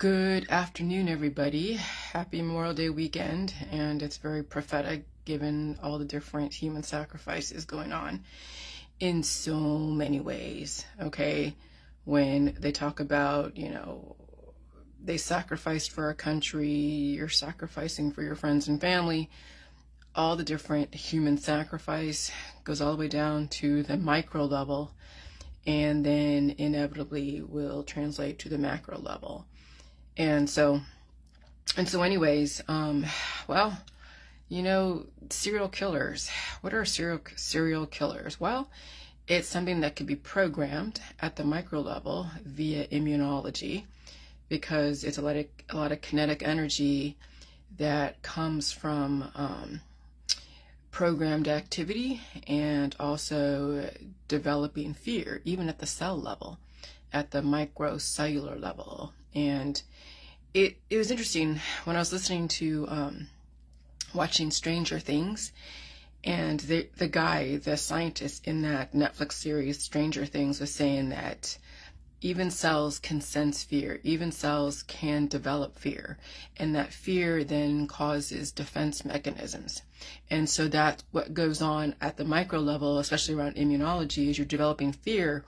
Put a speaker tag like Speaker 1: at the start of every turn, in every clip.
Speaker 1: Good afternoon, everybody. Happy Memorial Day weekend, and it's very prophetic given all the different human sacrifices going on in so many ways, okay? When they talk about, they sacrificed for our country, you're sacrificing for your friends and family, all the different human sacrifice goes all the way down to the micro level, and then inevitably will translate to the macro level. And so anyways, serial killers. What are serial killers? Well, it's something that could be programmed at the micro level via immunology, because it's a lot of kinetic energy that comes from programmed activity and also developing fear, even at the cell level, at the microcellular level. And it was interesting when I was listening to watching Stranger Things, and the scientist in that Netflix series Stranger Things was saying that even cells can sense fear, even cells can develop fear, and that fear then causes defense mechanisms. And so that's what goes on at the micro level, especially around immunology, is you're developing fear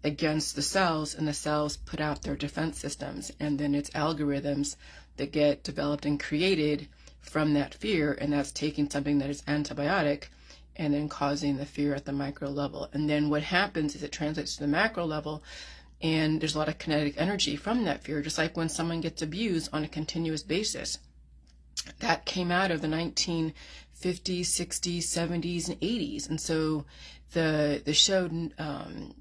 Speaker 1: against the cells, and the cells put out their defense systems, and then it's algorithms that get developed and created from that fear, and that's taking something that is antibiotic and then causing the fear at the micro level. And then what happens is it translates to the macro level, and there's a lot of kinetic energy from that fear, just like when someone gets abused on a continuous basis. That came out of the 1950s, 60s, 70s, and 80s. And so the show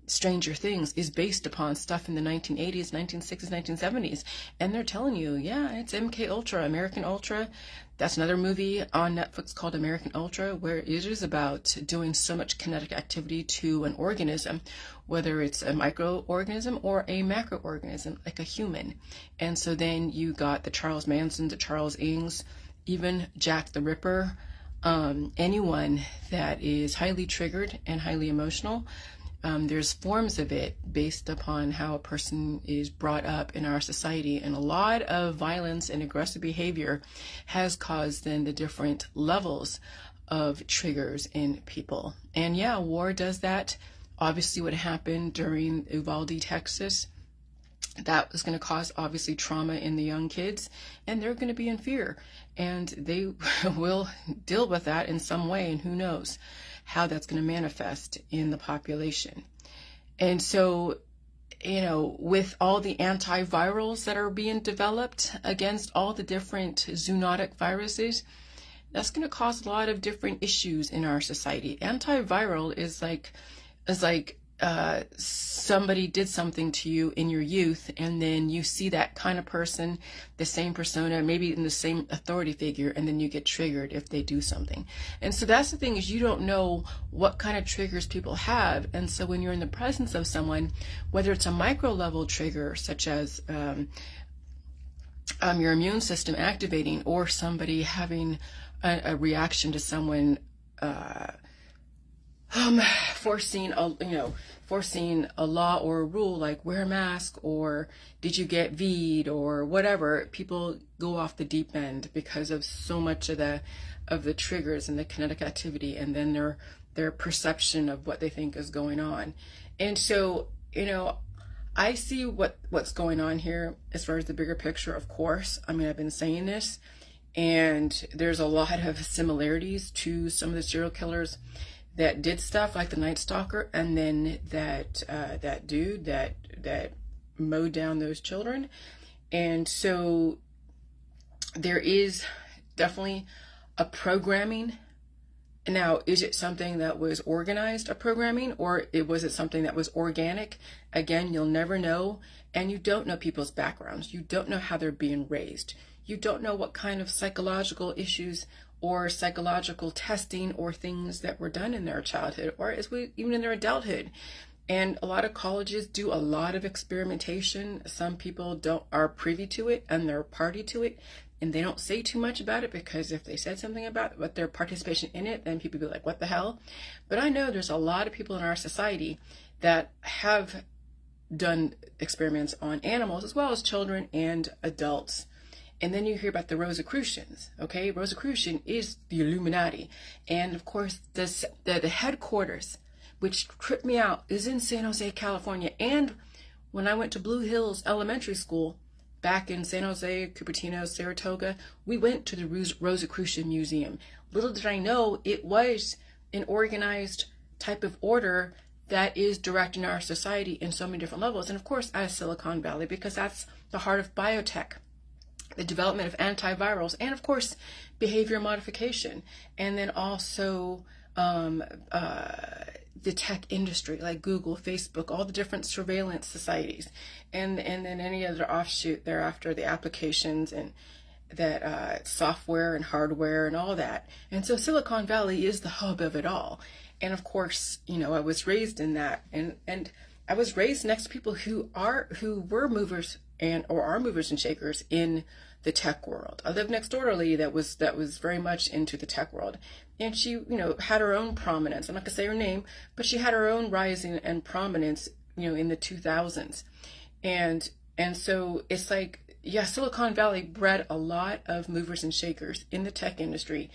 Speaker 1: Stranger Things is based upon stuff in the 1980s, 1960s, 1970s. And they're telling you, yeah, it's MK Ultra, American Ultra. That's another movie on Netflix called American Ultra, where it is about doing so much kinetic activity to an organism, whether it's a microorganism or a macroorganism, like a human. And so then you got the Charles Mansons, the Charles Ings, even Jack the Ripper, anyone that is highly triggered and highly emotional. There's forms of it based upon how a person is brought up in our society, and a lot of violence and aggressive behavior has caused then the different levels of triggers in people. And yeah, war does that. Obviously what happened during Uvalde, Texas, that was going to cause obviously trauma in the young kids, and they're going to be in fear, and they will deal with that in some way, and who knows how that's going to manifest in the population. And so, with all the antivirals that are being developed against all the different zoonotic viruses, that's going to cause a lot of different issues in our society. Antiviral is like somebody did something to you in your youth, and then you see that kind of person, the same persona, maybe in the same authority figure, and then you get triggered if they do something. And so that's the thing, is you don't know what kind of triggers people have. And so when you're in the presence of someone, whether it's a micro level trigger, such as your immune system activating, or somebody having a reaction to someone forcing a law or a rule, like wear a mask, or did you get V'd, or whatever. People go off the deep end because of so much of the triggers and the kinetic activity, and then their perception of what they think is going on. And so, I see what's going on here as far as the bigger picture, of course. I mean, I've been saying this, and there's a lot of similarities to some of the serial killers that did stuff like the Night Stalker, and then that dude that mowed down those children. And so there is definitely a programming. Now, is it something that was organized, a programming, or was it something that was organic? Again, you'll never know, and you don't know people's backgrounds. You don't know how they're being raised. You don't know what kind of psychological issues or psychological testing or things that were done in their childhood, or even in their adulthood. And a lot of colleges do a lot of experimentation. Some people are privy to it, and they're party to it, and they don't say too much about it, because if they said something about what their participation in it, then people be like, what the hell? But I know there's a lot of people in our society that have done experiments on animals as well as children and adults. And then you hear about the Rosicrucians, okay? Rosicrucian is the Illuminati. And of course, the headquarters, which tripped me out, is in San Jose, California. And when I went to Blue Hills Elementary School, back in San Jose, Cupertino, Saratoga, we went to the Rosicrucian Museum. Little did I know it was an organized type of order that is directing our society in so many different levels. And of course, as Silicon Valley, because that's the heart of biotech, the development of antivirals, and of course, behavior modification, and then also the tech industry like Google, Facebook, all the different surveillance societies, and then any other offshoot thereafter, the applications and that software and hardware and all that. And so Silicon Valley is the hub of it all. And of course, you know, I was raised in that, and I was raised next to people who were movers or are movers and shakers in the tech world. I lived next door to a lady that was very much into the tech world, and she, you know, had her own prominence. I'm not gonna say her name, but she had her own rising and prominence, you know, in the 2000s, and so it's like, yeah, Silicon Valley bred a lot of movers and shakers in the tech industry.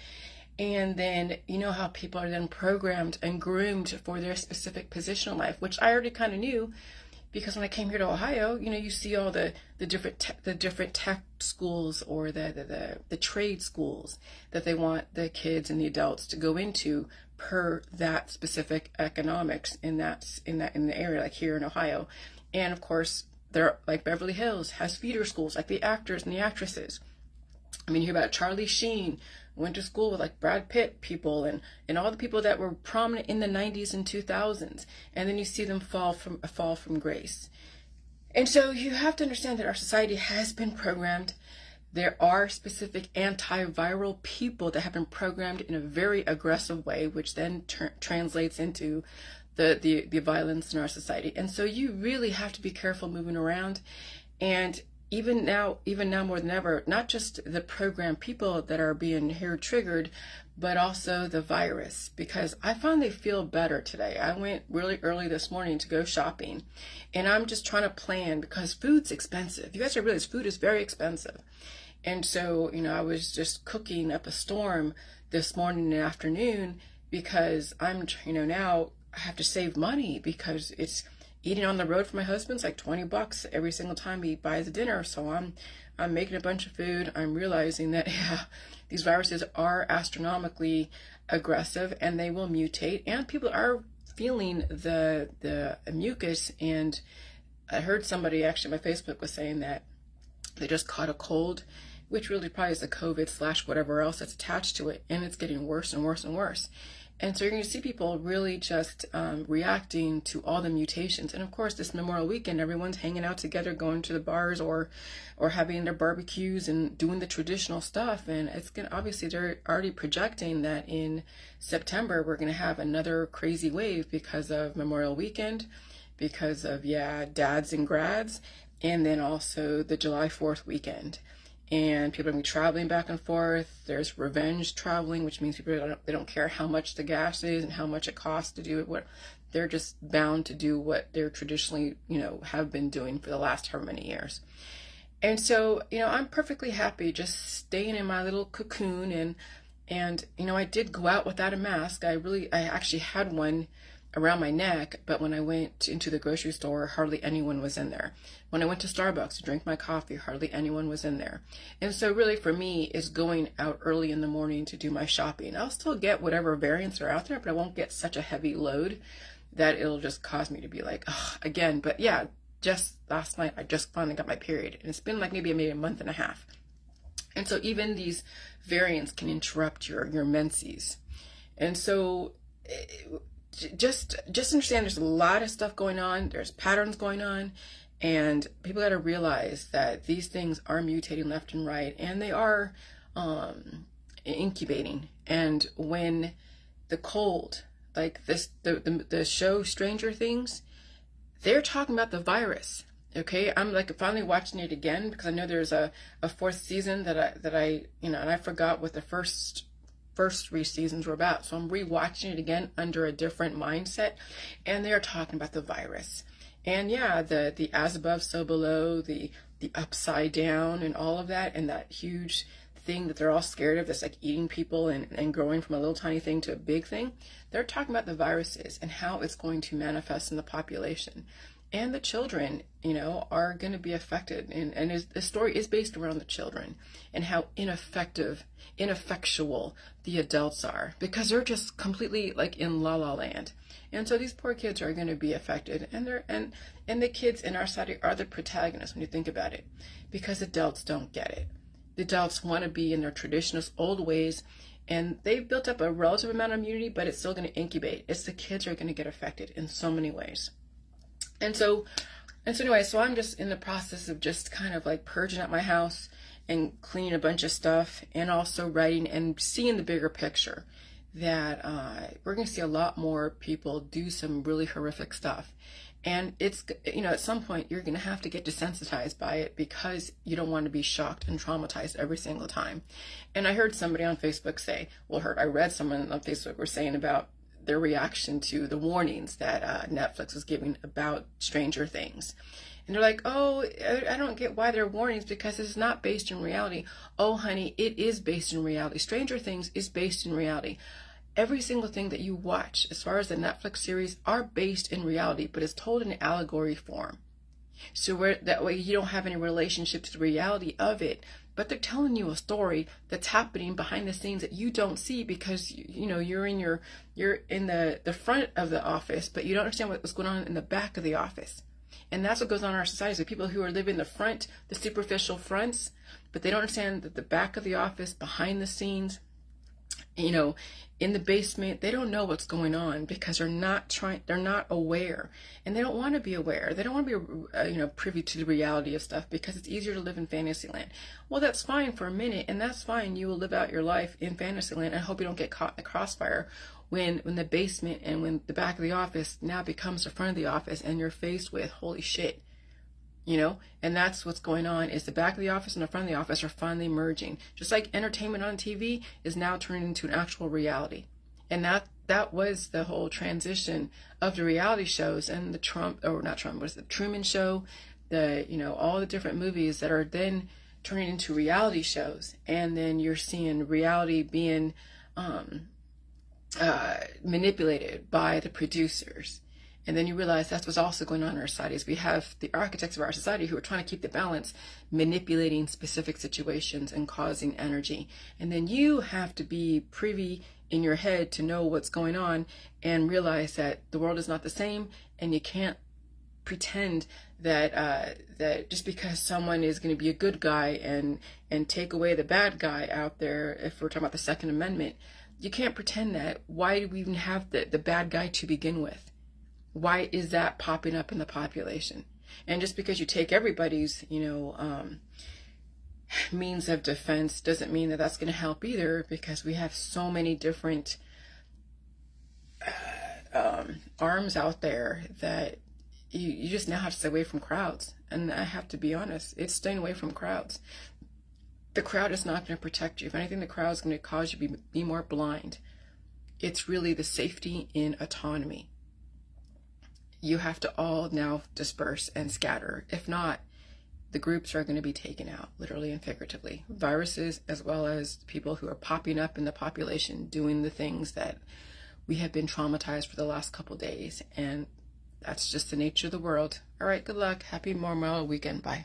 Speaker 1: And then, you know how people are then programmed and groomed for their specific position in life, which I already kind of knew, because when I came here to Ohio, you know, you see all the different tech schools or the trade schools that they want the kids and the adults to go into per that specific economics in the area, like here in Ohio. And of course, they're like Beverly Hills has feeder schools, like the actors and the actresses. I mean, you hear about Charlie Sheen went to school with like Brad Pitt people and all the people that were prominent in the 90s and 2000s, and then you see them fall from grace. And so you have to understand that our society has been programmed. There are specific antiviral people that have been programmed in a very aggressive way, which then translates into the violence in our society. And so you really have to be careful moving around. And even now more than ever, not just the program people that are being here triggered, but also the virus, because I finally feel better today. I went really early this morning to go shopping, and I'm just trying to plan because food's expensive. You guys realize food is very expensive. And so, you know, I was just cooking up a storm this morning and afternoon because I'm, you know, now I have to save money because it's eating on the road for my husband's like $20 every single time he buys a dinner. So I'm making a bunch of food. I'm realizing that, yeah, these viruses are astronomically aggressive and they will mutate, and people are feeling the mucus. And I heard somebody actually on my Facebook was saying that they just caught a cold, which really probably is the COVID / whatever else that's attached to it, and it's getting worse and worse and worse. And so you're going to see people really just reacting to all the mutations. And of course, this Memorial Weekend, everyone's hanging out together, going to the bars or having their barbecues and doing the traditional stuff. And it's going to, obviously, they're already projecting that in September, we're going to have another crazy wave because of Memorial Weekend, because of, yeah, dads and grads, and then also the July 4th weekend. And people are going to be traveling back and forth. There's revenge traveling, which means people they don't care how much the gas is and how much it costs to do it. What they're just bound to do what they're traditionally, you know, have been doing for the last however many years. And so, you know, I'm perfectly happy just staying in my little cocoon. And you know, I did go out without a mask. I actually had one around my neck, but when I went into the grocery store, hardly anyone was in there. When I went to Starbucks to drink my coffee, hardly anyone was in there. And so really for me is going out early in the morning to do my shopping. I'll still get whatever variants are out there, but I won't get such a heavy load that it'll just cause me to be like, ugh, again. But yeah, just last night, I just finally got my period, and it's been like maybe a month and a half. And so even these variants can interrupt your menses. And so just understand there's a lot of stuff going on. There's patterns going on, and people got to realize that these things are mutating left and right, and they are incubating. And when the cold, like this, the show Stranger Things, they're talking about the virus. Okay, I'm like finally watching it again because I know there's a fourth season that I you know, and I forgot what the first 3 seasons were about. So I'm rewatching it again under a different mindset, and they're talking about the virus. And yeah, the as above, so below, the upside down and all of that, and that huge thing that they're all scared of that's like eating people and growing from a little tiny thing to a big thing. They're talking about the viruses and how it's going to manifest in the population. And the children, you know, are going to be affected. And the story is based around the children and how ineffectual the adults are, because they're just completely like in la la land. And so these poor kids are going to be affected, and the kids in our society are the protagonists when you think about it, because adults don't get it. The adults want to be in their traditional old ways, and they've built up a relative amount of immunity, but it's still going to incubate. It's the kids who are going to get affected in so many ways. And so anyway, so I'm just in the process of just kind of like purging up my house and cleaning a bunch of stuff, and also writing and seeing the bigger picture that we're going to see a lot more people do some really horrific stuff. And it's, you know, at some point you're going to have to get desensitized by it, because you don't want to be shocked and traumatized every single time. And I heard somebody on Facebook say, I read someone on Facebook were saying about their reaction to the warnings that Netflix was giving about Stranger Things. And they're like, oh, I don't get why they're warnings, because it's not based in reality. Oh, honey, it is based in reality. Stranger Things is based in reality. Every single thing that you watch, as far as the Netflix series, are based in reality, but it's told in allegory form. So that way you don't have any relationship to the reality of it, but they're telling you a story that's happening behind the scenes that you don't see, because you know you're in the front of the office, but you don't understand what's going on in the back of the office. And that's what goes on in our society. So people who are living the front, the superficial fronts, but they don't understand that the back of the office, behind the scenes, you know, in the basement, they don't know what's going on, because they're not aware, and they don't want to be aware. They don't want to be, privy to the reality of stuff, because it's easier to live in fantasy land. Well, that's fine for a minute, and that's fine. You will live out your life in fantasy land. I hope you don't get caught in the crossfire when the basement and when the back of the office now becomes the front of the office, and you're faced with, holy shit. You know, and that's what's going on, is the back of the office and the front of the office are finally merging. Just like entertainment on TV is now turning into an actual reality. And that was the whole transition of the reality shows and the Truman Show, all the different movies that are then turning into reality shows. And then you're seeing reality being manipulated by the producers. And then you realize that's what's also going on in our society, is we have the architects of our society who are trying to keep the balance, manipulating specific situations and causing energy. And then you have to be privy in your head to know what's going on and realize that the world is not the same, and you can't pretend that that just because someone is going to be a good guy and take away the bad guy out there, if we're talking about the Second Amendment, you can't pretend that. Why do we even have the bad guy to begin with? Why is that popping up in the population? And just because you take everybody's, means of defense doesn't mean that that's going to help either, because we have so many different arms out there that you just now have to stay away from crowds. And I have to be honest, it's staying away from crowds. The crowd is not going to protect you. If anything, the crowd is going to cause you to be more blind. It's really the safety in autonomy. You have to all now disperse and scatter. If not, the groups are going to be taken out, literally and figuratively. Viruses, as well as people who are popping up in the population, doing the things that we have been traumatized for the last couple days. And that's just the nature of the world. All right, good luck. Happy Memorial Weekend. Bye.